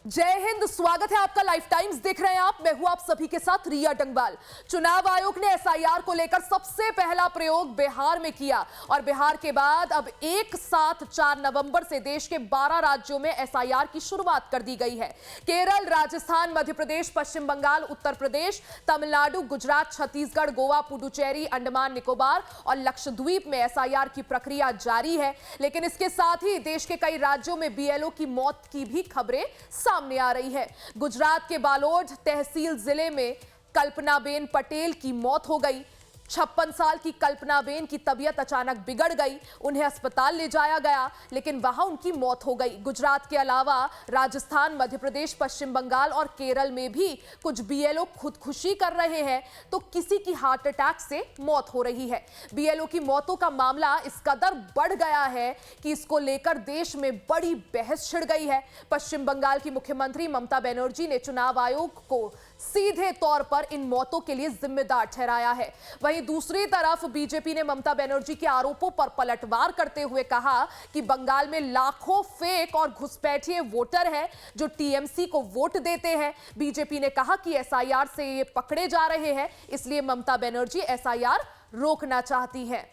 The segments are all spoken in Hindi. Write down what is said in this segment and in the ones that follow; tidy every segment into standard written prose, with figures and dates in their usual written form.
जय हिंद, स्वागत है आपका। लाइफ टाइम्स देख रहे हैं आप। मैं हूं आप सभी के साथ रिया डंगवाल। चुनाव आयोग ने एसआईआर को लेकर सबसे पहला प्रयोग बिहार में किया और बिहार के बाद अब एक साथ 4 नवंबर से देश के 12 राज्यों में एसआईआर की शुरुआत कर दी गई है। केरल, राजस्थान, मध्य प्रदेश, पश्चिम बंगाल, उत्तर प्रदेश, तमिलनाडु, गुजरात, छत्तीसगढ़, गोवा, पुडुचेरी, अंडमान निकोबार और लक्षद्वीप में एसआईआर की प्रक्रिया जारी है। लेकिन इसके साथ ही देश के कई राज्यों में बीएलओ की मौत की भी खबरें सामने आ रही है। गुजरात के बालोद तहसील जिले में कल्पनाबेन पटेल की मौत हो गई। 56 साल की कल्पनाबेन की तबीयत अचानक बिगड़ गई। उन्हें अस्पताल ले जाया गया, लेकिन वहां उनकी मौत हो गई। गुजरात के अलावा राजस्थान, मध्य प्रदेश, पश्चिम बंगाल और केरल में भी कुछ बीएलओ खुदकुशी कर रहे हैं, तो किसी की हार्ट अटैक से मौत हो रही है। बीएलओ की मौतों का मामला इस कदर बढ़ गया है कि इसको लेकर देश में बड़ी बहस छिड़ गई है। पश्चिम बंगाल की मुख्यमंत्री ममता बनर्जी ने चुनाव आयोग को सीधे तौर पर इन मौतों के लिए जिम्मेदार ठहराया है। वहीं दूसरी तरफ बीजेपी ने ममता बनर्जी के आरोपों पर पलटवार करते हुए कहा कि बंगाल में लाखों फेक और घुसपैठिए वोटर हैं जो टीएमसी को वोट देते हैं। बीजेपी ने कहा कि एसआईआर से ये पकड़े जा रहे हैं, इसलिए ममता बनर्जी एसआईआर रोकना चाहती हैं।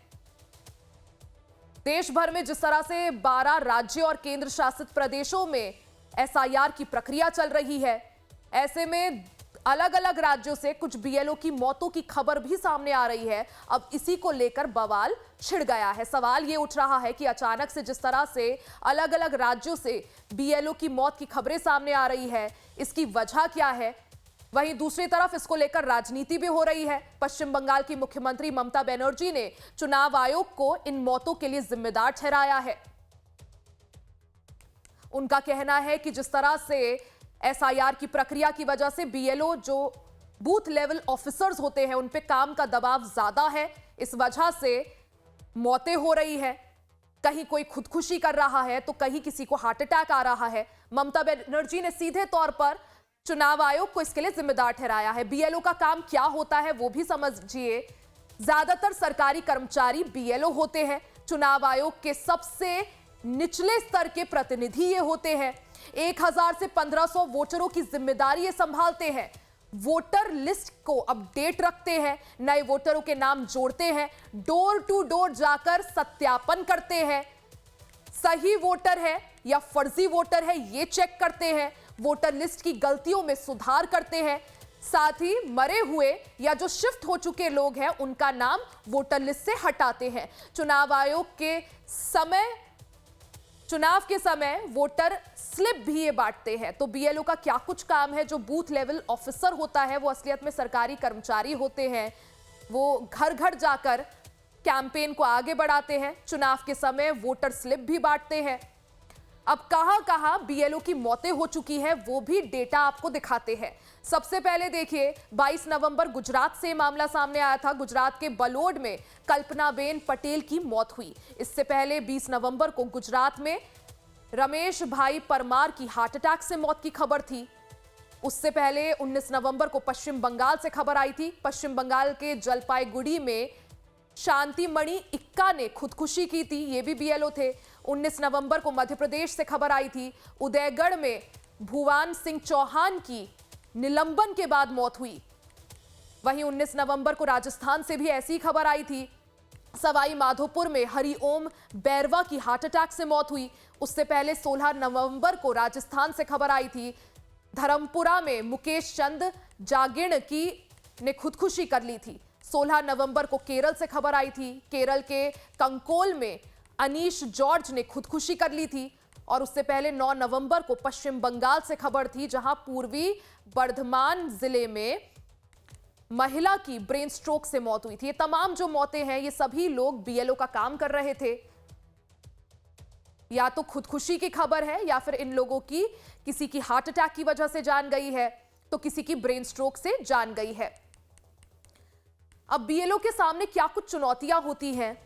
देश भर में जिस तरह से 12 राज्यों और केंद्र शासित प्रदेशों में एसआईआर की प्रक्रिया चल रही है, ऐसे में अलग अलग राज्यों से कुछ बीएलओ की मौतों की खबर भी सामने आ रही है। अब इसी को लेकर बवाल छिड़ गया है। सवाल यह उठ रहा है कि अचानक से जिस तरह से अलग अलग राज्यों से बीएलओ की मौत की खबरें सामने आ रही है, इसकी वजह क्या है। वहीं दूसरी तरफ इसको लेकर राजनीति भी हो रही है। पश्चिम बंगाल की मुख्यमंत्री ममता बनर्जी ने चुनाव आयोग को इन मौतों के लिए जिम्मेदार ठहराया है। उनका कहना है कि जिस तरह से एसआईआर की प्रक्रिया की वजह से बीएलओ जो बूथ लेवल ऑफिसर्स होते हैं उन पे काम का दबाव ज्यादा है, इस वजह से मौतें हो रही है। कहीं कोई खुदकुशी कर रहा है तो कहीं किसी को हार्ट अटैक आ रहा है। ममता बनर्जी ने सीधे तौर पर चुनाव आयोग को इसके लिए जिम्मेदार ठहराया है। बीएलओ का काम क्या होता है वो भी समझिए। ज्यादातर सरकारी कर्मचारी बीएलओ होते हैं। चुनाव आयोग के सबसे निचले स्तर के प्रतिनिधि ये होते हैं। 1000 से 1500 वोटरों की जिम्मेदारी ये संभालते हैं। वोटर लिस्ट को अपडेट रखते हैं, नए वोटरों के नाम जोड़ते हैं, डोर टू डोर जाकर सत्यापन करते हैं, सही वोटर है या फर्जी वोटर है ये चेक करते हैं, वोटर लिस्ट की गलतियों में सुधार करते हैं। साथ ही मरे हुए या जो शिफ्ट हो चुके लोग हैं उनका नाम वोटर लिस्ट से हटाते हैं। चुनाव के समय वोटर स्लिप भी ये बांटते हैं। तो बीएलओ का क्या कुछ काम है। जो बूथ लेवल ऑफिसर होता है वो असलियत में सरकारी कर्मचारी होते हैं। वो घर घर जाकर कैंपेन को आगे बढ़ाते हैं, चुनाव के समय वोटर स्लिप भी बांटते हैं। अब कहां बीएलओ की मौतें हो चुकी हैं वो भी डेटा आपको दिखाते हैं। सबसे पहले देखिए, 22 नवंबर गुजरात से मामला सामने आया था। गुजरात के बलोड में कल्पनाबेन पटेल की मौत हुई। इससे पहले 20 नवंबर को गुजरात में रमेश भाई परमार की हार्ट अटैक से मौत की खबर थी। उससे पहले 19 नवंबर को पश्चिम बंगाल से खबर आई थी। पश्चिम बंगाल के जलपाईगुड़ी में शांतिमणि इक्का ने खुदकुशी की थी, ये भी बीएलओ थे। 19 नवंबर को मध्य प्रदेश से खबर आई थी। उदयगढ़ में भुवन सिंह चौहान की निलंबन के बाद मौत हुई। वहीं 19 नवंबर को राजस्थान से भी ऐसी खबर आई थी। सवाई माधोपुर में हरिओम बैरवा की हार्ट अटैक से मौत हुई। उससे पहले 16 नवंबर को राजस्थान से खबर आई थी। धर्मपुरा में मुकेश चंद जागिण ने खुदकुशी कर ली थी। 16 नवंबर को केरल से खबर आई थी। केरल के कंकोल में अनीश जॉर्ज ने खुदकुशी कर ली थी। और उससे पहले 9 नवंबर को पश्चिम बंगाल से खबर थी, जहां पूर्वी बर्धमान जिले में महिला की ब्रेन स्ट्रोक से मौत हुई थी। ये तमाम जो मौतें हैं ये सभी लोग बीएलओ का काम कर रहे थे। या तो खुदकुशी की खबर है या फिर इन लोगों की किसी की हार्ट अटैक की वजह से जान गई है, तो किसी की ब्रेन स्ट्रोक से जान गई है। अब बीएलओ के सामने क्या कुछ चुनौतियां होती हैं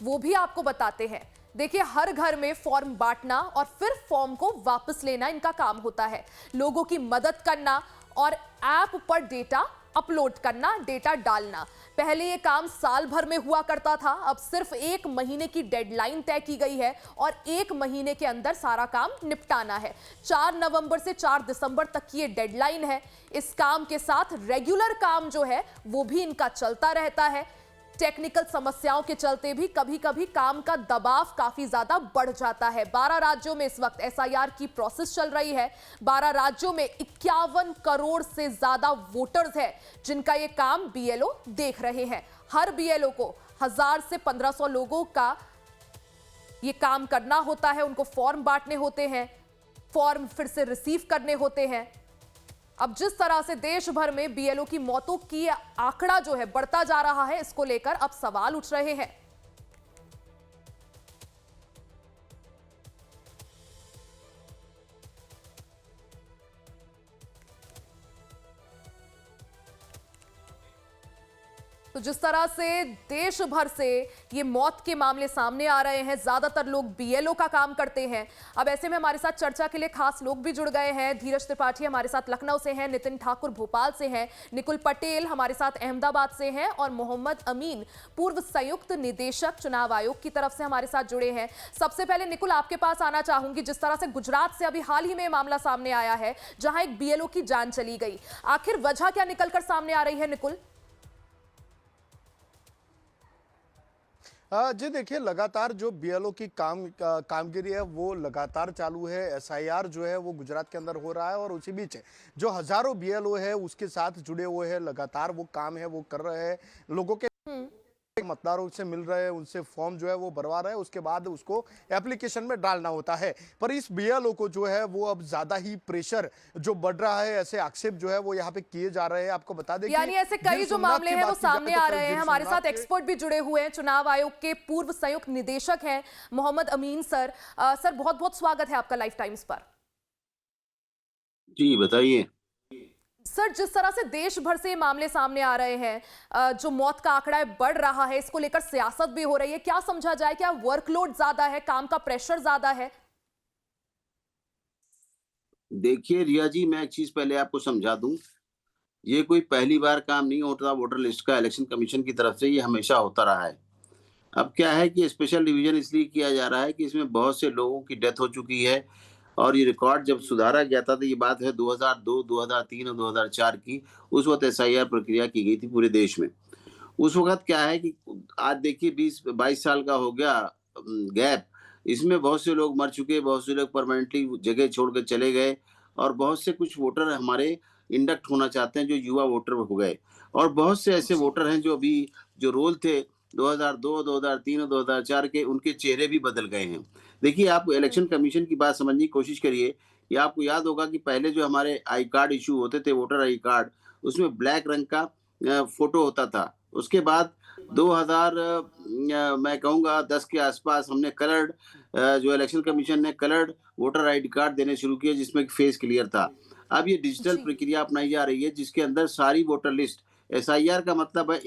वो भी आपको बताते हैं। देखिए, हर घर में फॉर्म बांटना और फिर फॉर्म को वापस लेना इनका काम होता है। लोगों की मदद करना और ऐप पर डेटा अपलोड करना, डेटा डालना। पहले ये काम साल भर में हुआ करता था, अब सिर्फ 1 महीने की डेडलाइन तय की गई है और 1 महीने के अंदर सारा काम निपटाना है। 4 नवंबर से 4 दिसंबर तक की ये डेडलाइन है। इस काम के साथ रेगुलर काम जो है वो भी इनका चलता रहता है। टेक्निकल समस्याओं के चलते भी कभी-कभी काम का दबाव काफी ज्यादा बढ़ जाता है। 12 राज्यों में इस वक्त एसआईआर की प्रोसेस चल रही है। 12 राज्यों में 51 करोड़ से ज्यादा वोटर्स हैं जिनका ये काम बीएलओ देख रहे हैं। हर बीएलओ को 1000 से 1500 लोगों का ये काम करना होता है। उनको फॉर्म बांटने होते हैं, फॉर्म फिर से रिसीव करने होते हैं। अब जिस तरह से देश भर में बीएलओ की मौतों की आंकड़ा जो है बढ़ता जा रहा है, इसको लेकर अब सवाल उठ रहे हैं। तो जिस तरह से देश भर से ये मौत के मामले सामने आ रहे हैं, ज्यादातर लोग बीएलओ का काम करते हैं। अब ऐसे में हमारे साथ चर्चा के लिए खास लोग भी जुड़ गए हैं। धीरज त्रिपाठी हमारे साथ लखनऊ से हैं, नितिन ठाकुर भोपाल से हैं, निकुल पटेल हमारे साथ अहमदाबाद से हैं और मोहम्मद अमीन पूर्व संयुक्त निदेशक चुनाव आयोग की तरफ से हमारे साथ जुड़े हैं। सबसे पहले निकुल, आपके पास आना चाहूंगी। जिस तरह से गुजरात से अभी हाल ही में मामला सामने आया है जहां एक बीएलओ की जान चली गई, आखिर वजह क्या निकलकर सामने आ रही है निकुल? जी देखिए, लगातार जो बीएलओ की कामगिरी है वो लगातार चालू है। एसआईआर जो है वो गुजरात के अंदर हो रहा है और उसी बीच जो हजारों बीएलओ है उसके साथ जुड़े हुए हैं, लगातार वो काम है वो कर रहे हैं। लोगों के मतदारों से मिल रहे हैं, उनसे फॉर्म जो है वो भरवा रहे हैं, उसके बाद उसको एप्लीकेशन में डालना होता है। पर इस बीएलओ को जो है वो अब ज्यादा ही प्रेशर जो बढ़ रहा है, ऐसे आक्षेप जो है वो यहाँ पे किए जा रहे हैं। आपको बता दें यानी ऐसे कई जो मामले हैं वो सामने आ रहे हैं। हमारे साथ एक्सपर्ट भी जुड़े हुए हैं, चुनाव आयोग के पूर्व संयुक्त निदेशक हैं मोहम्मद अमीन सर। सर, बहुत बहुत स्वागत है आपका लाइफ टाइम्स पर। जी बताइए। सर, जिस तरह से देश भर से मामले सामने आ रहे हैं, जो मौत का आंकड़ा बढ़ रहा है, इसको लेकर सियासत भी हो रही है, क्या समझा जाए? क्या वर्कलोड ज्यादा है, काम का प्रेशर ज्यादा है? देखिए रिया जी, मैं एक चीज पहले आपको समझा दूं, ये कोई पहली बार काम नहीं होता वोटर लिस्ट का। इलेक्शन कमीशन की तरफ से ये हमेशा होता रहा है। अब क्या है कि स्पेशल डिवीजन इसलिए किया जा रहा है कि इसमें बहुत से लोगों की डेथ हो चुकी है और ये रिकॉर्ड जब सुधारा गया था तो ये बात है 2002, 2003 और 2004 की। उस वक्त एसआईआर प्रक्रिया की गई थी पूरे देश में। उस वक्त क्या है कि आज देखिए 20-22 साल का हो गया गैप। इसमें बहुत से लोग मर चुके, बहुत से लोग परमानेंटली जगह छोड़ कर चले गए और बहुत से कुछ वोटर हमारे इंडक्ट होना चाहते हैं जो युवा वोटर हो गए और बहुत से ऐसे वोटर हैं जो अभी जो रोल थे 2002, 2003 और 2004 के, उनके चेहरे भी बदल गए हैं। देखिए, आप इलेक्शन कमीशन की बात समझने की कोशिश करिए कि आपको याद होगा कि पहले जो हमारे आई कार्ड इशू होते थे, वोटर आई कार्ड, उसमें ब्लैक रंग का फोटो होता था। उसके बाद 2000 मैं कहूँगा 10 के आसपास हमने कलर्ड जो इलेक्शन कमीशन ने कलर्ड वोटर आईडी कार्ड देने शुरू किए जिसमें फेस क्लियर था। अब ये डिजिटल प्रक्रिया अपनाई जा रही है जिसके अंदर सारी वोटर लिस्ट, एसआईआर का मतलब है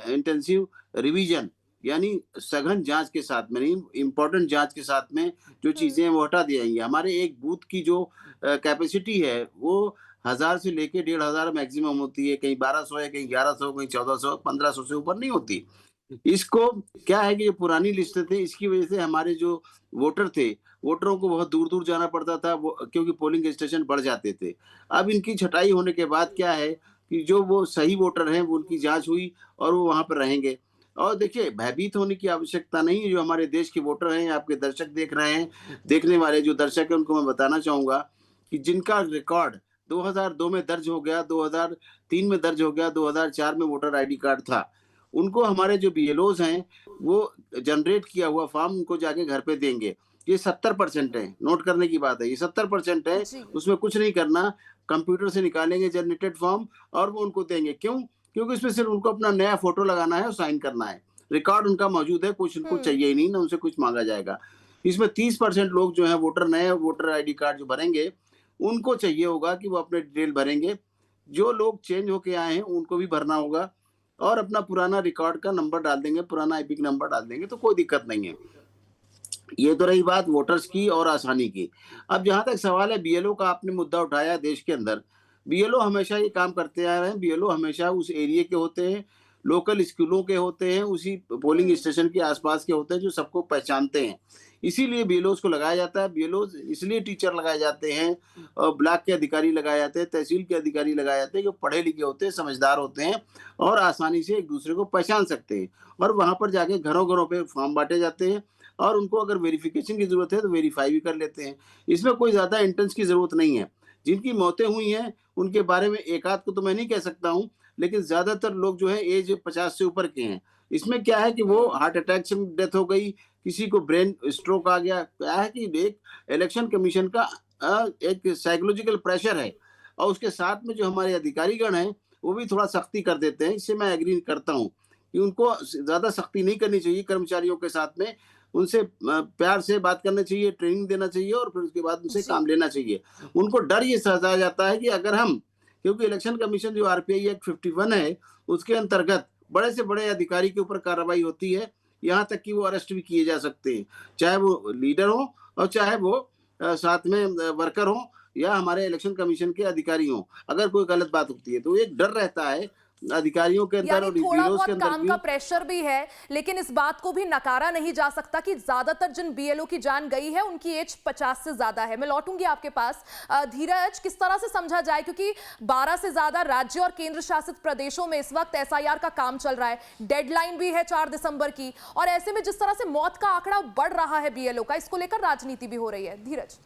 इंटेंसिव रिवीजन, यानी सघन जांच के साथ में, इम्पोर्टेंट जांच के साथ में जो चीजें वो हटा दी जाएंगी। हमारे एक बूथ की जो कैपेसिटी है वो 1000 से लेके 1500 मैक्सिमम होती है, कहीं 1200 है, कहीं 1100, कहीं 1400, 1500 से ऊपर नहीं होती। इसको क्या है कि जो पुरानी लिस्ट थे इसकी वजह से हमारे जो वोटर थे, वोटरों को बहुत दूर दूर जाना पड़ता था क्योंकि पोलिंग स्टेशन बढ़ जाते थे। अब इनकी छटाई होने के बाद क्या है कि जो वो सही वोटर हैं वो उनकी जांच हुई और वो वहां पर रहेंगे। और देखिए, भयभीत होने की आवश्यकता नहीं है। जो हमारे देश के वोटर हैं, आपके दर्शक देख रहे हैं, देखने वाले जो दर्शक हैं, उनको मैं बताना चाहूंगा कि जिनका रिकॉर्ड 2002 में दर्ज हो गया, 2003 में दर्ज हो गया, 2004 में वोटर आईडी कार्ड था, उनको हमारे जो बीएलओज हैं वो जनरेट किया हुआ फॉर्म उनको जाके घर पे देंगे। ये 70% है, नोट करने की बात है, ये 70% है। उसमें कुछ नहीं करना, कंप्यूटर से निकालेंगे जनरेटेड फॉर्म और वो उनको देंगे। क्यों? क्योंकि इसमें सिर्फ उनको अपना नया फोटो लगाना है और साइन करना है। रिकॉर्ड उनका मौजूद है, कुछ उनको चाहिए ही नहीं, ना उनसे कुछ मांगा जाएगा। इसमें 30% लोग जो है वोटर, नए वोटर आईडी कार्ड जो भरेंगे, उनको चाहिए होगा कि वो अपने डिटेल भरेंगे। जो लोग चेंज होके आए हैं उनको भी भरना होगा और अपना पुराना रिकॉर्ड का नंबर डाल देंगे, पुराना एपिक नंबर डाल देंगे, तो कोई दिक्कत नहीं है। ये तो रही बात वोटर्स की और आसानी की। अब जहां तक सवाल है बीएलओ का, आपने मुद्दा उठाया देश के अंदर, बीएलओ हमेशा ये काम करते आ रहे हैं, बीएलओ हमेशा उस एरिया के होते हैं, लोकल स्कूलों के होते हैं, उसी पोलिंग स्टेशन के आसपास के होते हैं जो सबको पहचानते हैं। इसीलिए बीएलओस को लगाया जाता है, बीएलओस इसलिए टीचर लगाए जाते हैं और ब्लॉक के अधिकारी लगाए जाते हैं, तहसील के अधिकारी लगाए जाते हैं, जो पढ़े लिखे होते हैं, समझदार होते हैं और आसानी से एक दूसरे को पहचान सकते हैं। और वहाँ पर जाके घरों-घरों पे फॉर्म बाँटे जाते हैं और उनको अगर वेरिफ़िकेशन की ज़रूरत है तो वेरीफ़ाई भी कर लेते हैं। इसमें कोई ज़्यादा एंट्रेंस की ज़रूरत नहीं है। जिनकी मौतें हुई हैं, उनके बारे में एक आध को तो मैं नहीं कह सकता हूँ, लेकिन ज़्यादातर लोग जो है एज 50 से ऊपर के हैं। इसमें क्या है कि वो हार्ट अटैक से डेथ हो गई, किसी को ब्रेन स्ट्रोक आ गया। क्या है कि एक इलेक्शन कमीशन का एक साइकोलॉजिकल प्रेशर है और उसके साथ में जो हमारे अधिकारीगण हैं, वो भी थोड़ा सख्ती कर देते हैं। इससे मैं एग्री करता हूँ कि उनको ज़्यादा सख्ती नहीं करनी चाहिए कर्मचारियों के साथ में। उनसे प्यार से बात करनी चाहिए, ट्रेनिंग देना चाहिए और फिर उसके बाद उनसे जी। काम लेना चाहिए। उनको डर ये सताया जाता है कि अगर हम क्योंकि इलेक्शन कमीशन जो आरपीआई एक्ट 51 है, उसके अंतर्गत बड़े से बड़े अधिकारी के ऊपर कार्रवाई होती है, यहाँ तक कि वो अरेस्ट भी किए जा सकते हैं। चाहे वो लीडर हों और चाहे वो साथ में वर्कर हों या हमारे इलेक्शन कमीशन के अधिकारी हों। अगर कोई गलत बात होती है, तो एक डर रहता है अधिकारियों के अंदर यानी और थोड़ा बीएलओस के बहुत अंदर काम भी। का प्रेशर भी है, लेकिन इस बात को भी नकारा नहीं जा सकता कि ज्यादातर जिन बीएलओ की जान गई है उनकी एज 50 से ज्यादा है। मैं लौटूंगी आपके पास। धीरज, किस तरह से समझा जाए, क्योंकि 12 से ज्यादा राज्य और केंद्र शासित प्रदेशों में इस वक्त एसआईआर का काम चल रहा है, डेडलाइन भी है 4 दिसंबर की, और ऐसे में जिस तरह से मौत का आंकड़ा बढ़ रहा है बीएलओ का, इसको लेकर राजनीति भी हो रही है। धीरज।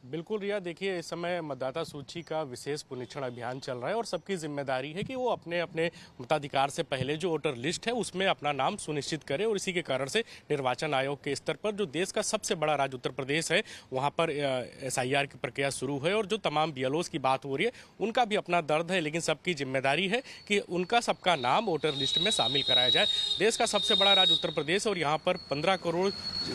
बिल्कुल रिया, देखिए इस समय मतदाता सूची का विशेष पुनरीक्षण अभियान चल रहा है और सबकी जिम्मेदारी है कि वो अपने अपने मताधिकार से पहले जो वोटर लिस्ट है उसमें अपना नाम सुनिश्चित करे। और इसी के कारण से निर्वाचन आयोग के स्तर पर जो देश का सबसे बड़ा राज्य उत्तर प्रदेश है, वहाँ पर एसआईआर की प्रक्रिया शुरू है और जो तमाम बीएलओस की बात हो रही है उनका भी अपना दर्द है, लेकिन सबकी जिम्मेदारी है कि उनका सबका नाम वोटर लिस्ट में शामिल कराया जाए। देश का सबसे बड़ा राज्य उत्तर प्रदेश और यहाँ पर 15 करोड़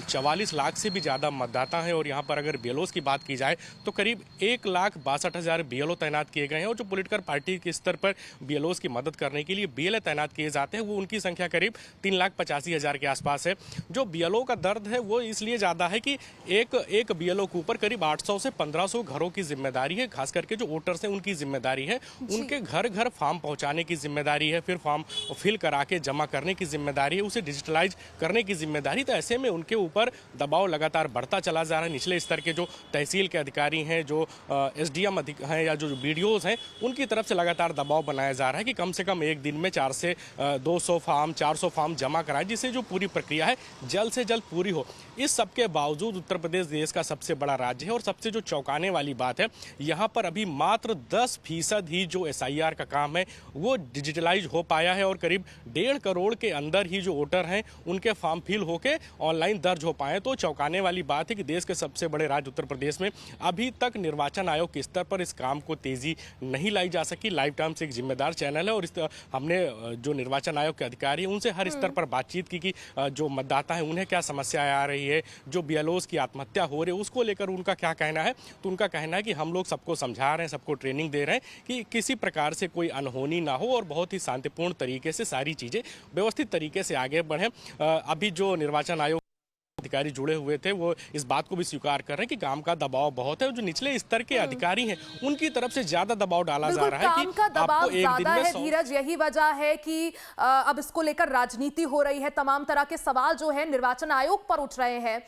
44 लाख से भी ज़्यादा मतदाता हैं और यहाँ पर अगर बीएलओस की बात की जाए तो करीब 1,62,000 बीएलओ तैनात किए गए हैं और जो पॉलिटिकल पार्टी के स्तर पर बीएलओस की मदद करने के लिए बीएलए तैनात किए जाते हैं वो उनकी संख्या करीब 3,85,000 के आसपास है। जो बीएलओ का दर्द है वो इसलिए ज़्यादा है कि एक बीएलओ के ऊपर करीब 800 से 1500 घरों की जिम्मेदारी है, खास करके जो वोटर्स हैं उनकी जिम्मेदारी है। उनके घर घर फॉर्म पहुँचाने की जिम्मेदारी है, फिर फॉर्म फिल करा के जमा करने की जिम्मेदारी है, उसे डिजिटलाइज करने की जिम्मेदारी। तो ऐसे में उनके ऊपर दबाव लगातार बढ़ता चला जा रहा है। निचले स्तर के जो तहसील के अधिकारी हैं, जो एसडीएम हैं या जो बीडीओज हैं, उनकी तरफ से लगातार दबाव बनाया जा रहा है कि कम से कम एक दिन में 4 से 200 फॉर्म 400 फॉर्म जमा कराएं, जिससे जो पूरी प्रक्रिया है जल्द से जल्द पूरी हो। इस सब के बावजूद उत्तर प्रदेश देश का सबसे बड़ा राज्य है और सबसे जो चौंकाने वाली बात है, यहाँ पर अभी मात्र 10% ही जो एसआईआर का काम है वो डिजिटलाइज हो पाया है और करीब 1.5 करोड़ के अंदर ही जो वोटर हैं उनके फॉर्म फिल होके ऑनलाइन दर्ज हो पाए। तो चौंकाने वाली बात है कि देश के सबसे बड़े राज्य उत्तर प्रदेश में अभी तक निर्वाचन आयोग के स्तर पर इस काम को तेजी नहीं लाई जा सकी। लाइव टाइम्स एक जिम्मेदार चैनल है और हमने जो निर्वाचन आयोग के अधिकारी हैं उनसे हर स्तर पर बातचीत की कि जो मतदाता हैं उन्हें क्या समस्याएं आ रही है, जो बीएलओस की आत्महत्या हो रही है उसको लेकर उनका क्या कहना है। तो उनका कहना है कि हम लोग सबको समझा रहे हैं, सबको ट्रेनिंग दे रहे हैं कि किसी प्रकार से कोई अनहोनी ना हो और बहुत ही शांतिपूर्ण तरीके से सारी चीज़ें व्यवस्थित तरीके से आगे बढ़ें। अभी जो निर्वाचन आयोग अधिकारी जुड़े हुए थे वो इस बात को भी स्वीकार कर रहे हैं कि काम का दबाव बहुत है और जो निचले स्तर के अधिकारी हैं उनकी तरफ से ज्यादा दबाव डाला जा रहा है काम कि का दबाव आपको एक दिन ज्यादा में है। धीरज, यही वजह है कि अब इसको लेकर राजनीति हो रही है, तमाम तरह के सवाल जो है निर्वाचन आयोग पर उठ रहे हैं।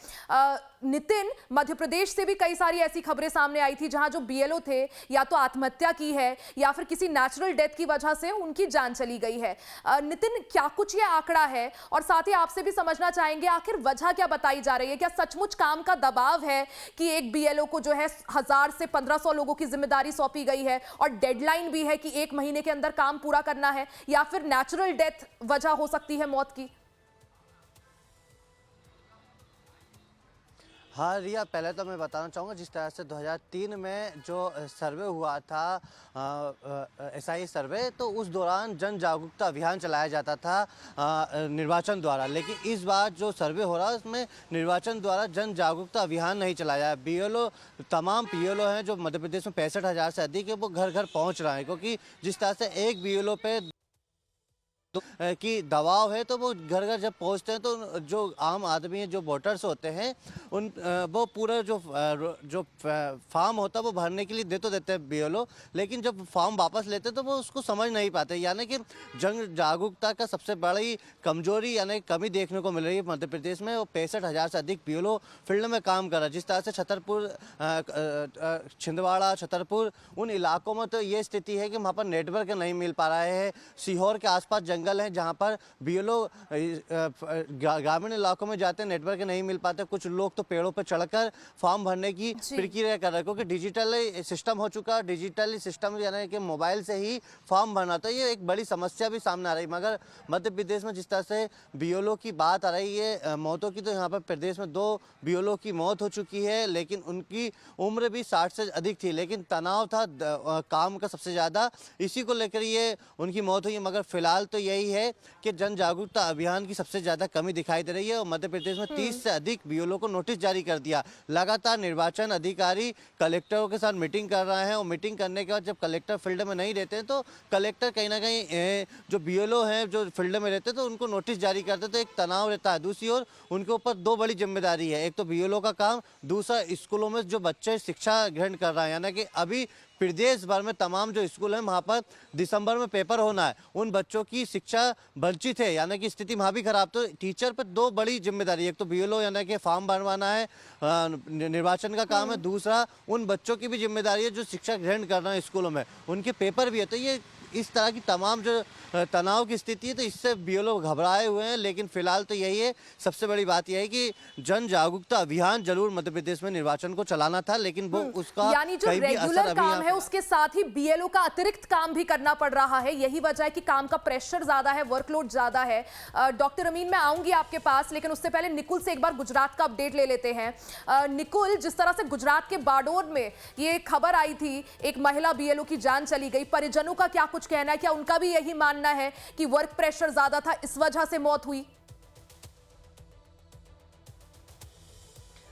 नितिन, मध्य प्रदेश से भी कई सारी ऐसी खबरें सामने आई थी जहां जो बीएलओ थे या तो आत्महत्या की है या फिर किसी नेचुरल डेथ की वजह से उनकी जान चली गई है। नितिन, क्या कुछ ये आंकड़ा है? और साथ ही आपसे भी समझना चाहेंगे आखिर वजह क्या बताई जा रही है? क्या सचमुच काम का दबाव है कि एक बीएलओ को जो है 1000 से 1500 लोगों की जिम्मेदारी सौंपी गई है और डेडलाइन भी है कि 1 महीने के अंदर काम पूरा करना है, या फिर नेचुरल डेथ वजह हो सकती है मौत की? हाँ रिया, पहले तो मैं बताना चाहूँगा जिस तरह से 2003 में जो सर्वे हुआ था एसआई सर्वे, तो उस दौरान जन जागरूकता अभियान चलाया जाता था निर्वाचन द्वारा। लेकिन इस बार जो सर्वे हो रहा है उसमें निर्वाचन द्वारा जन जागरूकता अभियान नहीं चलाया है। बीएलओ, तमाम बीएलओ हैं जो मध्य प्रदेश में 65,000 से अधिक है, वो घर घर पहुँच रहे हैं, क्योंकि जिस तरह से एक बीएलओ पे तो कि दबाव है, तो वो घर घर जब पहुंचते हैं तो जो आम आदमी है, जो वोटर्स होते हैं, उन वो पूरा जो फॉर्म होता है वो भरने के लिए दे तो देते हैं बीएलओ, लेकिन जब फॉर्म वापस लेते हैं तो वो उसको समझ नहीं पाते। यानी कि जन जागरूकता का सबसे बड़ी कमजोरी यानी कमी देखने को मिल रही है मध्य प्रदेश में। वो 65,000 से अधिक बीएलओ फील्ड में काम कर रहा है। जिस तरह से छतरपुर, छिंदवाड़ा, छतरपुर उन इलाकों में तो ये स्थिति है कि वहाँ पर नेटवर्क नहीं मिल पा रहा है। सीहोर के आसपास जंगल हैं जहाँ पर बीएलओ ग्रामीण इलाकों में जाते हैं, नेटवर्क नहीं मिल पाते। कुछ लोग तो पेड़ों पर चढ़कर फॉर्म भरने की प्रक्रिया कर रहे हैं, क्योंकि डिजिटल सिस्टम हो चुका है। डिजिटल सिस्टम यानी कि मोबाइल से ही फॉर्म भरना, तो ये एक बड़ी समस्या भी सामने आ रही है। मगर मध्य प्रदेश में जिस तरह से बीएलओ की बात आ रही है मौतों की, तो यहाँ पर प्रदेश में 2 बीएलओ की मौत हो चुकी है, लेकिन उनकी उम्र भी 60 से अधिक थी। लेकिन तनाव था काम का सबसे ज़्यादा, इसी को लेकर ये उनकी मौत हुई। मगर फिलहाल तो यही है कि जन जागरूकता अभियान की सबसे ज़्यादा कमी दिखाई दे रही है। और मध्य प्रदेश में 30 से अधिक बीएलओ को नोटिस जारी कर दिया। लगातार निर्वाचन अधिकारी कलेक्टरों के साथ मीटिंग कर रहे हैं, और मीटिंग करने के बाद जब कलेक्टर फील्ड में नहीं रहते हैं तो कलेक्टर कहीं ना कहीं जो बीएलओ हैं जो फील्ड में रहते हैं तो उनको नोटिस जारी करते, तो एक तनाव रहता है। दूसरी ओर उनके ऊपर 2 बड़ी जिम्मेदारी है, एक तो बीएलओ का काम, दूसरा स्कूलों में जो बच्चे शिक्षा ग्रहण कर रहे हैं। यानी कि अभी प्रदेश भर में तमाम जो स्कूल हैं वहाँ पर दिसंबर में पेपर होना है, उन बच्चों की शिक्षा वंचित है, यानी कि स्थिति वहाँ भी खराब। तो टीचर पर 2 बड़ी जिम्मेदारी, एक तो बीएलओ यानी कि फॉर्म भरवाना है, निर्वाचन का काम है, दूसरा उन बच्चों की भी जिम्मेदारी है जो शिक्षा ग्रहण कर रहे हैं स्कूलों में, उनके पेपर भी है। तो ये इस तरह की तमाम जो तनाव की स्थिति है, तो इससे बीएलओ घबराए हुए हैं। लेकिन फिलहाल तो यही है, सबसे बड़ी बात यह है कि जन जागरूकता अभियान जरूर मध्य प्रदेश में निर्वाचन को चलाना था, लेकिन वो उसका यानी जो रेगुलर काम है उसके साथ ही बीएलओ का अतिरिक्त काम भी करना पड़ रहा है। यही वजह है कि काम का प्रेशर ज्यादा है, वर्कलोड ज्यादा है। डॉक्टर अमीन, मैं आऊंगी आपके पास, लेकिन उससे पहले निकुल से एक बार गुजरात का अपडेट ले लेते हैं। निकुल, जिस तरह से गुजरात के बाडोर में ये खबर आई थी, एक महिला बीएलओ की जान चली गई, परिजनों का क्या कुछ कहना है? क्या उनका भी यही मानना है कि वर्क प्रेशर ज्यादा था, इस वजह से मौत हुई?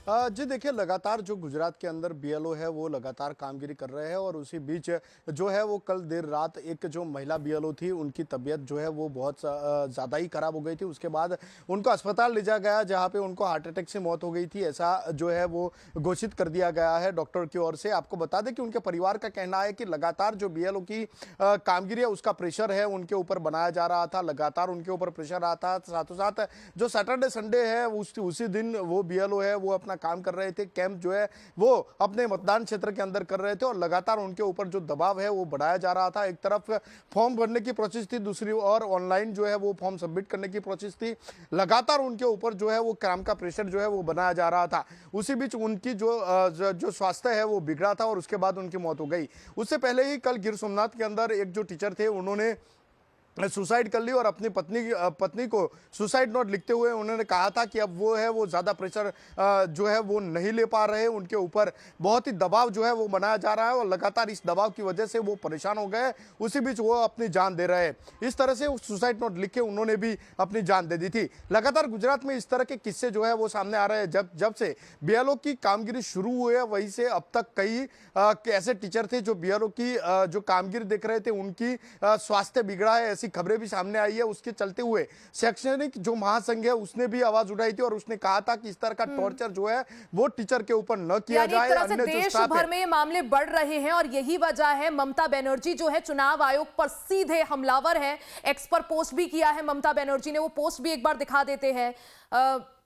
जी देखिए, लगातार जो गुजरात के अंदर बीएलओ है वो लगातार कामगिरी कर रहे हैं, और उसी बीच जो है वो कल देर रात एक जो महिला बीएलओ थी उनकी तबीयत जो है वो बहुत ज़्यादा ही खराब हो गई थी। उसके बाद उनको अस्पताल ले जाया गया, जहां पे उनको हार्ट अटैक से मौत हो गई थी, ऐसा जो है वो घोषित कर दिया गया है डॉक्टर की ओर से। आपको बता दें कि उनके परिवार का कहना है कि लगातार जो बीएलओ की कामगिरी है उसका प्रेशर है उनके ऊपर बनाया जा रहा था, लगातार उनके ऊपर प्रेशर आता। साथों साथ जो सैटरडे संडे है उसी दिन वो बीएलओ है वो अपना काम कर रहे थे, कैंप जो है वो अपने मतदान क्षेत्र के अंदर कर रहे थे, और लगातार उनके ऊपर जो दबाव है वो बढ़ाया जा रहा था। एक तरफ फॉर्म भरने की प्रोसेस थी, दूसरी ओर ऑनलाइन जो है वो फॉर्म सबमिट करने की प्रोसेस थी। लगातार उनके ऊपर जो है वो काम का प्रेशर जो है वो बनाया जा रहा था। उसी बीच उनकी जो स्वास्थ्य है वो बिगड़ा था, और उसके बाद उनकी मौत हो गई। उससे पहले ही कल गिर सोमनाथ के अंदर एक जो टीचर थे उन्होंने सुसाइड कर ली, और अपनी पत्नी को सुसाइड नोट लिखते हुए उन्होंने कहा था कि अब वो है वो ज़्यादा प्रेशर जो है वो नहीं ले पा रहे, उनके ऊपर बहुत ही दबाव जो है वो बनाया जा रहा है, और लगातार इस दबाव की वजह से वो परेशान हो गए। उसी बीच वो अपनी जान दे रहे हैं। इस तरह से सुसाइड नोट लिख के उन्होंने भी अपनी जान दे दी थी। लगातार गुजरात में इस तरह के किस्से जो है वो सामने आ रहे हैं। जब से बीएलओ की कामगिरी शुरू हुई है, वहीं से अब तक कई ऐसे टीचर थे जो बीएलओ की जो कामगिरी देख रहे थे, उनकी स्वास्थ्य बिगड़ा है, खबरें भी सामने आई है। उसके चलते हुए शैक्षणिक जो महासंघ है उसने भी आवाज उठाई थी, और उसने कहा था कि इस तरह का टॉर्चर जो है वो टीचर के ऊपर न किया जाए। अन्य देश भर में ये मामले बढ़ रहे हैं, और यही वजह है ममता बनर्जी जो है चुनाव आयोग पर सीधे हमलावर है। एक्स पर पोस्ट भी किया है ममता बनर्जी ने, वो पोस्ट भी एक बार दिखा देते हैं।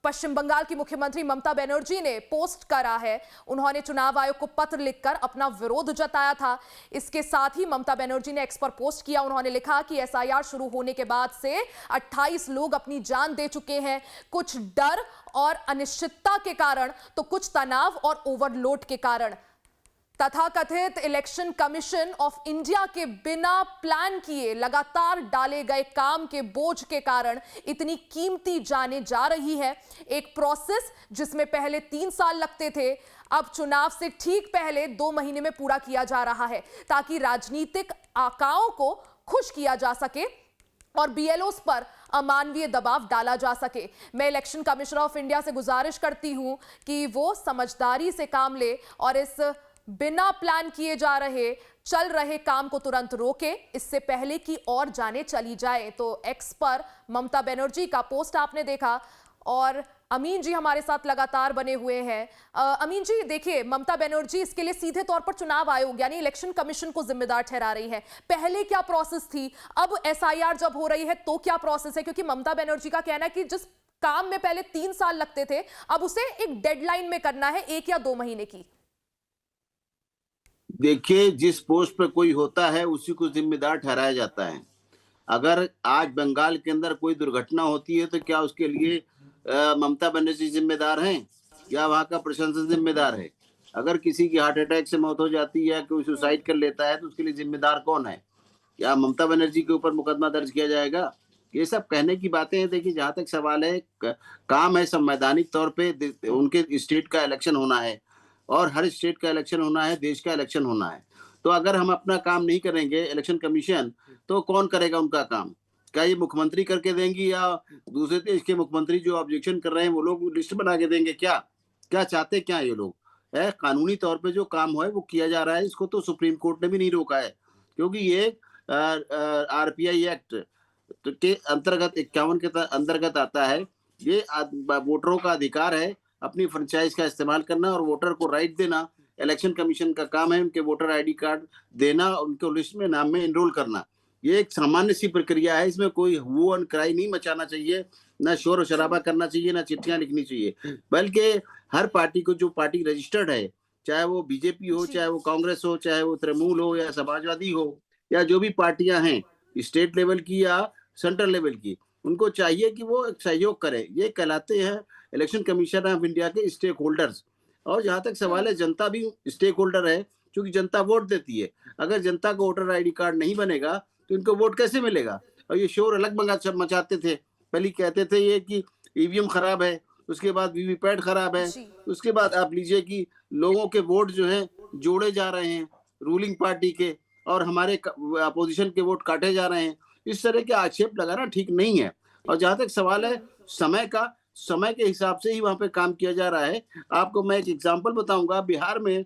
पश्चिम बंगाल की मुख्यमंत्री ममता बनर्जी ने पोस्ट करा है, उन्होंने चुनाव आयोग को पत्र लिखकर अपना विरोध जताया था। इसके साथ ही ममता बनर्जी ने एक्स पर पोस्ट किया, उन्होंने लिखा कि एसआईआर शुरू होने के बाद से 28 लोग अपनी जान दे चुके हैं, कुछ डर और अनिश्चितता के कारण, तो कुछ तनाव और ओवरलोड के कारण। तथाकथित इलेक्शन कमीशन ऑफ इंडिया के बिना प्लान किए लगातार डाले गए काम के बोझ के कारण इतनी कीमती जाने जा रही है। एक प्रोसेस जिसमें पहले 3 साल लगते थे, अब चुनाव से ठीक पहले 2 महीने में पूरा किया जा रहा है, ताकि राजनीतिक आकाओं को खुश किया जा सके और बीएलओस पर अमानवीय दबाव डाला जा सके। मैं इलेक्शन कमीशन ऑफ इंडिया से गुजारिश करती हूं कि वो समझदारी से काम ले और इस बिना प्लान किए जा रहे चल रहे काम को तुरंत रोके, इससे पहले कि और जाने चली जाए। तो एक्स पर ममता बनर्जी का पोस्ट आपने देखा और अमीन जी हमारे साथ लगातार बने हुए हैं। अमीन जी देखिए, ममता बनर्जी इसके लिए सीधे तौर पर चुनाव आयोग यानी इलेक्शन कमीशन को जिम्मेदार ठहरा रही है। पहले क्या प्रोसेस थी, अब एसआईआर जब हो रही है तो क्या प्रोसेस है? क्योंकि ममता बनर्जी का कहना है कि जिस काम में पहले 3 साल लगते थे, अब उसे एक डेडलाइन में करना है 1 या 2 महीने की। देखिए, जिस पोस्ट पर कोई होता है उसी को जिम्मेदार ठहराया जाता है। अगर आज बंगाल के अंदर कोई दुर्घटना होती है तो क्या उसके लिए ममता बनर्जी जिम्मेदार हैं या वहां का प्रशासन जिम्मेदार है? अगर किसी की हार्ट अटैक से मौत हो जाती है, कोई सुसाइड कर लेता है, तो उसके लिए जिम्मेदार कौन है? क्या ममता बनर्जी के ऊपर मुकदमा दर्ज किया जाएगा? ये सब कहने की बातें हैं। देखिए, जहां तक सवाल है, काम है संवैधानिक तौर पे उनके स्टेट का इलेक्शन होना है और हर स्टेट का इलेक्शन होना है, देश का इलेक्शन होना है। तो अगर हम अपना काम नहीं करेंगे इलेक्शन कमीशन, तो कौन करेगा उनका काम? क्या ये मुख्यमंत्री करके देंगी या दूसरे देश के मुख्यमंत्री जो ऑब्जेक्शन कर रहे हैं वो लोग लिस्ट बना के देंगे? क्या चाहते क्या ये लोग? कानूनी तौर पे जो काम है वो किया जा रहा है। इसको तो सुप्रीम कोर्ट ने भी नहीं रोका है, क्योंकि ये आरपीआई एक्ट के अंतर्गत 51 के अंतर्गत आता है। ये वोटरों का अधिकार है अपनी फ्रेंचाइज का इस्तेमाल करना और वोटर को राइट देना। इलेक्शन कमीशन का काम है उनके वोटर आईडी कार्ड देना और उनको लिस्ट में नाम में एनरोल करना। ये एक सामान्य सी प्रक्रिया है, इसमें कोई हू एंड क्राई नहीं मचाना चाहिए, ना शोर और शराबा करना चाहिए, ना चिट्ठियां लिखनी चाहिए। बल्कि हर पार्टी को, जो पार्टी रजिस्टर्ड है, चाहे वो बीजेपी हो, चाहे वो कांग्रेस हो, चाहे वो तृणमूल हो या समाजवादी हो, या जो भी पार्टियां हैं स्टेट लेवल की या सेंट्रल लेवल की, उनको चाहिए कि वो सहयोग करें। ये कहलाते हैं इलेक्शन कमीशन ऑफ इंडिया के स्टेक होल्डर्स। और जहां तक सवाल है, जनता भी स्टेक होल्डर है, क्योंकि जनता वोट देती है। अगर जनता को वोटर आईडी कार्ड नहीं बनेगा तो इनको वोट कैसे मिलेगा? और ये शोर अलग मचाते थे। पहले कहते थे ये कि ईवीएम खराब है, उसके बाद वीवीपैट खराब है, उसके बाद आप लीजिए कि लोगों के वोट जो है जोड़े जा रहे हैं रूलिंग पार्टी के, और हमारे अपोजिशन के वोट काटे जा रहे हैं। इस तरह के आक्षेप लगाना ठीक नहीं है। और जहां तक सवाल है समय का, समय के हिसाब से ही वहां पे काम किया जा रहा है। आपको मैं एक एग्जांपल बताऊंगा। बिहार में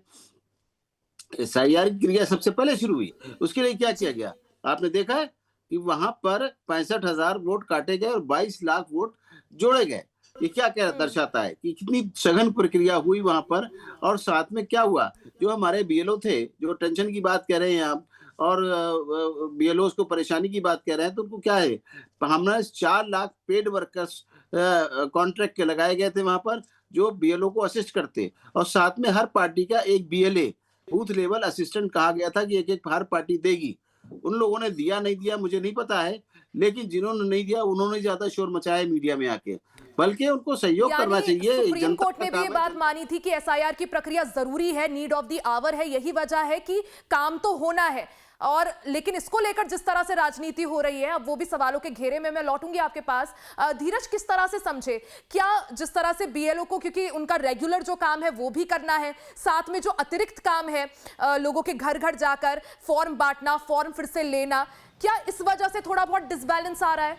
एसआईआर की क्रिया सबसे पहले शुरू हुई। उसके लिए क्या किया गया? आपने देखा है कि वहां पर 65,000 वोट काटे गए और 22 लाख वोट जोड़े गए। ये क्या क्या दर्शाता है कि कितनी सघन प्रक्रिया हुई वहां पर। और साथ में क्या हुआ, जो हमारे बीएलओ थे, जो टेंशन की बात कह रहे हैं आप, और बीएलओ को परेशानी की बात कह रहे हैं, तो उनको क्या है, हमने 4 लाख पेड वर्कर्स कॉन्ट्रैक्ट के लगाए गए थे वहां पर, जो बीएलओ को असिस्ट करते। और साथ में हर पार्टी का एक बीएलए, बूथ लेवल असिस्टेंट कहा गया था कि एक हर पार्टी देगी। उन लोगों ने दिया नहीं दिया मुझे नहीं पता है, लेकिन जिन्होंने नहीं दिया उन्होंने ज्यादा शोर मचाया मीडिया में आके। बल्कि उनको सहयोग करना चाहिए। सुप्रीम कोर्ट ने भी ये बात मानी थी कि एसआईआर की प्रक्रिया जरूरी है, नीड ऑफ द आवर है। यही वजह है कि काम तो होना है। और लेकिन इसको लेकर जिस तरह से राजनीति हो रही है, अब वो भी सवालों के घेरे में। मैं लौटूंगी आपके पास। धीरज, किस तरह से समझे, क्या जिस तरह से बीएलओ को, क्योंकि उनका रेगुलर जो काम है वो भी करना है, साथ में जो अतिरिक्त काम है लोगों के घर घर जाकर फॉर्म बांटना, फॉर्म फिर से लेना, क्या इस वजह से थोड़ा बहुत डिसबैलेंस आ रहा है?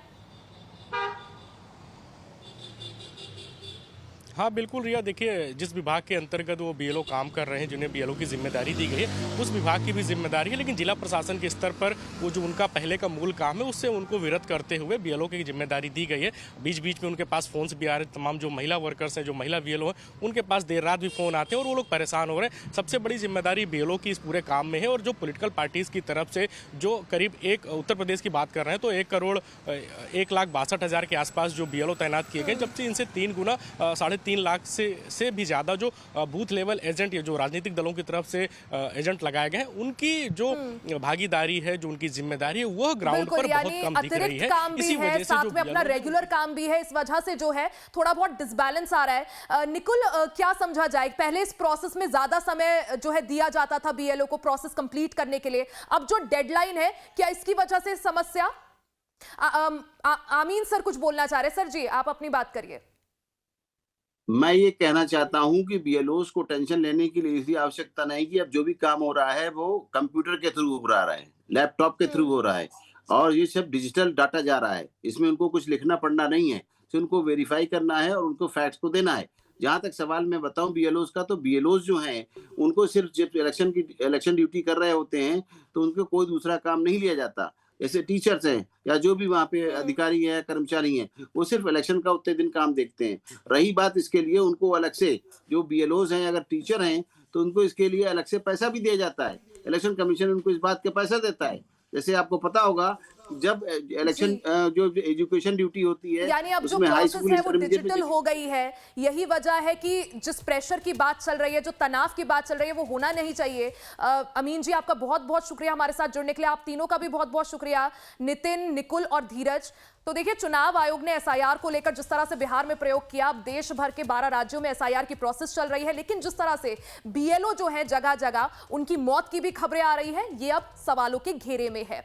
हाँ बिल्कुल रिया, देखिए जिस विभाग के अंतर्गत वो बीएलओ काम कर रहे हैं, जिन्हें बीएलओ की जिम्मेदारी दी गई है, उस विभाग की भी जिम्मेदारी है। लेकिन जिला प्रशासन के स्तर पर वो जो उनका पहले का मूल काम है उससे उनको विरत करते हुए बीएलओ की जिम्मेदारी दी गई है। बीच बीच में उनके पास फोन भी आ रहे, तमाम जो महिला वर्कर्स हैं, जो महिला बीएलओ हैं, उनके पास देर रात भी फोन आते हैं और वो लोग परेशान हो रहे हैं। सबसे बड़ी जिम्मेदारी बीएलओ की इस पूरे काम में है। और जो पोलिटिकल पार्टीज की तरफ से जो करीब एक उत्तर प्रदेश की बात कर रहे हैं तो 1,62,60,000 के आसपास जो बीएलओ तैनात किए गए, जबकि इनसे 3 गुना 3.5 लाख से भी ज्यादा जो बूथ लेवल एजेंट या जो राजनीतिक दलों की तरफ से एजेंट लगाए गए हैं, उनकी जो भागीदारी है, जो उनकी जिम्मेदारी है, वह ग्राउंड पर बहुत कम दिख रही है। इसी वजह से साथ में अपना रेगुलर काम भी है, इस वजह से जो है थोड़ा बहुत डिसबैलेंस आ रहा है। निकुल, क्या समझा जाए, पहले इस प्रोसेस में ज्यादा समय जो है दिया जाता था बीएलओ को प्रोसेस कंप्लीट करने के लिए, अब जो डेडलाइन है, क्या इसकी वजह से समस्या? आमीन सर कुछ बोलना चाह रहे। सर जी, आप अपनी बात करिए। मैं ये कहना चाहता हूं कि बीएलओस को टेंशन लेने की इसकी आवश्यकता नहीं कि अब जो भी काम हो रहा है वो कंप्यूटर के थ्रू हो रहा है, लैपटॉप के थ्रू हो रहा है, और ये सब डिजिटल डाटा जा रहा है। इसमें उनको कुछ लिखना पढ़ना नहीं है, सिर्फ उनको वेरीफाई करना है और उनको फैक्ट्स को देना है। जहां तक सवाल मैं बताऊं बीएलओज का, तो बीएलओज जो हैं उनको सिर्फ जब इलेक्शन ड्यूटी कर रहे होते हैं तो उनको कोई दूसरा काम नहीं लिया जाता। जैसे टीचर्स हैं या जो भी वहाँ पे अधिकारी है, कर्मचारी हैं, वो सिर्फ इलेक्शन का उतने दिन काम देखते हैं। रही बात इसके लिए उनको अलग से, जो बीएलओज हैं अगर टीचर हैं तो उनको इसके लिए अलग से पैसा भी दिया जाता है। इलेक्शन कमीशन उनको इस बात का पैसा देता है। जैसे आपको पता होगा जब इलेक्शन जो एजुकेशन ड्यूटी होती है यानी अब जो उसमें हाई प्रोसेस स्कूल है वो इंटरमीडिएट डिजिटल हो गई है। यही वजह है कि जिस प्रेशर की बात चल रही है, जो तनाव की बात चल रही है, वो होना नहीं चाहिए। अमीन जी, आपका बहुत बहुत शुक्रिया हमारे साथ जुड़ने के लिए। आप तीनों का भी बहुत बहुत शुक्रिया, नितिन, निकुल और धीरज। तो देखिए, चुनाव आयोग ने एसआईआर को लेकर जिस तरह से बिहार में प्रयोग किया, अब देश भर के 12 राज्यों में एसआईआर की प्रोसेस चल रही है, लेकिन जिस तरह से बीएलओ जो है जगह जगह उनकी मौत की भी खबरें आ रही है, ये अब सवालों के घेरे में है।